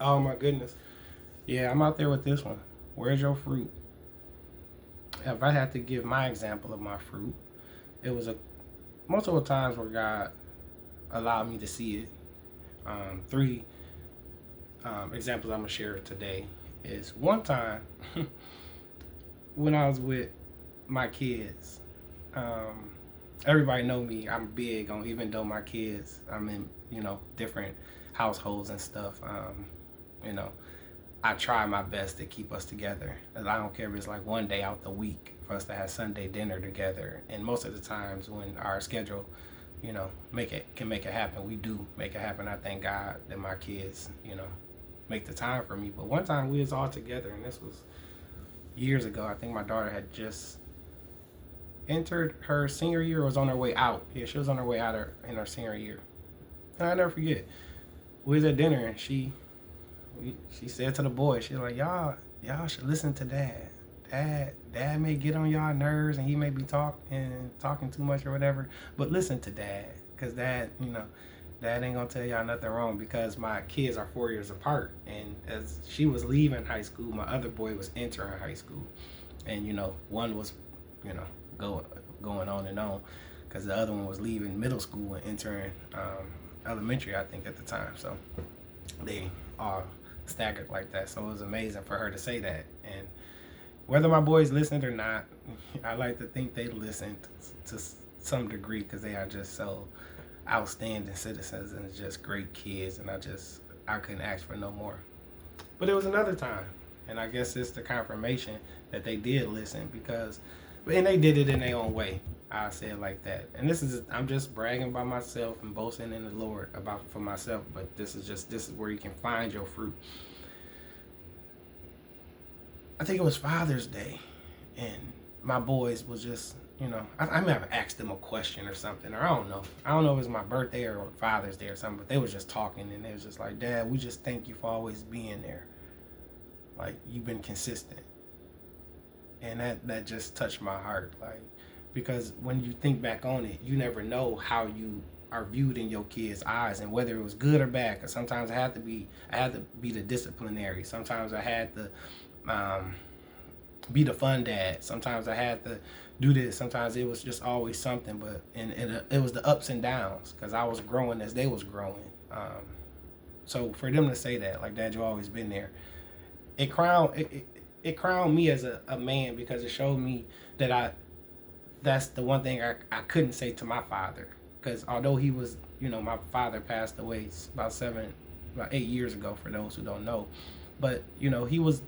Oh my goodness. Yeah, I'm out there with this one. Where's your fruit? If I had to give my example of my fruit, it was a multiple times where God allowed me to see it. Three examples I'm gonna share today is one time when I was with my kids. Um, Everybody know me. I'm big on even though my kids. I'm in different households and stuff. You know, I try my best to keep us together. And I don't care if it's like one day out the week for us to have Sunday dinner together. And most of the times when our schedule, make it happen, we do make it happen. I thank God that my kids, make the time for me. But one time we was all together, and this was years ago. I think my daughter had just entered her senior year, or was on her way out. Yeah, she was on her way out in her senior year. And I never forget. We was at dinner, and she said to the boys, she's like, y'all should listen to Dad. Dad may get on y'all nerves, and he may be talking too much or whatever, but listen to Dad, because Dad ain't gonna tell y'all nothing wrong, because my kids are 4 years apart, and as she was leaving high school, my other boy was entering high school, and one was, you know, going on, because the other one was leaving middle school and entering elementary, I think, at the time. So they are staggered like that. So it was amazing for her to say that. And whether my boys listened or not, I like to think they listened to some degree, because they are just so outstanding citizens and just great kids. And I couldn't ask for no more. But it was another time, and I guess it's the confirmation that they did listen, and they did it in their own way. I say it like that. And I'm just bragging by myself and boasting in the Lord for myself, but this is where you can find your fruit. I think it was Father's Day, and my boys was just, I may have asked them a question or something, or I don't know. I don't know if it was my birthday or Father's Day or something, but they was just talking, and they was just like, Dad, we just thank you for always being there. Like, you've been consistent. And that just touched my heart, like, because when you think back on it, you never know how you are viewed in your kids' eyes, and whether it was good or bad. Because sometimes I had to be the disciplinary. Sometimes I had to be the fun dad. Sometimes I had to do this. Sometimes it was just always something. But it was the ups and downs, because I was growing as they was growing. So for them to say that, like, Dad, you always been there, it crowned me as a man, because it showed me that that's the one thing I couldn't say to my father, because although he was, my father passed away about 8 years ago, for those who don't know, but he was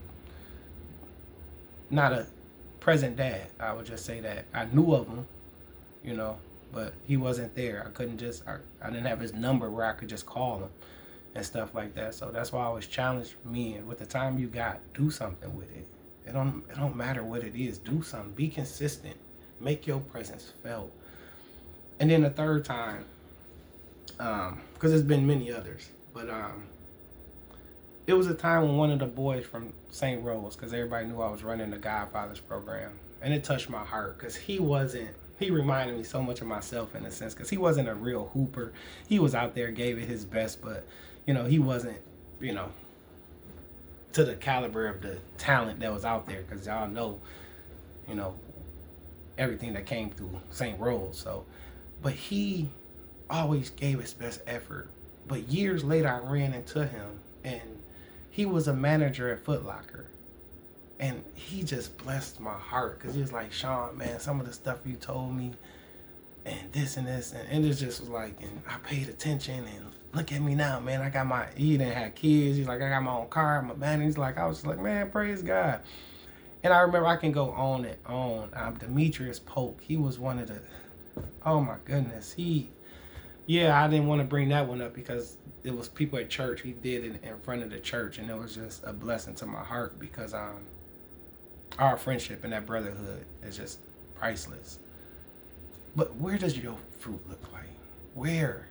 not a present dad. I would just say that I knew of him, but he wasn't there. I didn't have his number where I could just call him and stuff like that. So that's why I always challenge men, with the time you got, do something with it. It don't matter what it is. Do something. Be consistent. Make your presence felt. And then the third time, because there's been many others, but it was a time when one of the boys from St. Rose, because everybody knew I was running the Godfathers program, and it touched my heart, because he reminded me so much of myself, in a sense, because he wasn't a real hooper. He was out there, gave it his best, but he wasn't, to the caliber of the talent that was out there, because y'all know, everything that came through St. Rose. So, but he always gave his best effort. But years later, I ran into him, and he was a manager at Foot Locker. And he just blessed my heart, because he was like, Sean, man, some of the stuff you told me, and this and this, and it just was like, and I paid attention, and look at me now, man. He didn't have kids. He's like, I got my own car, I'm a man. He's like, I was just like, man, praise God. And I remember, I can go on and on. Demetrius Polk, he was one of the, oh my goodness. I didn't want to bring that one up, because it was people at church. He did it in front of the church, and it was just a blessing to my heart, because our friendship and that brotherhood is just priceless. But where does your fruit look like? Where?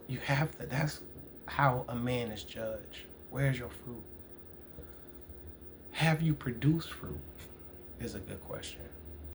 You have to, that's how a man is judged. Where's your fruit? Have you produced fruit? Is a good question.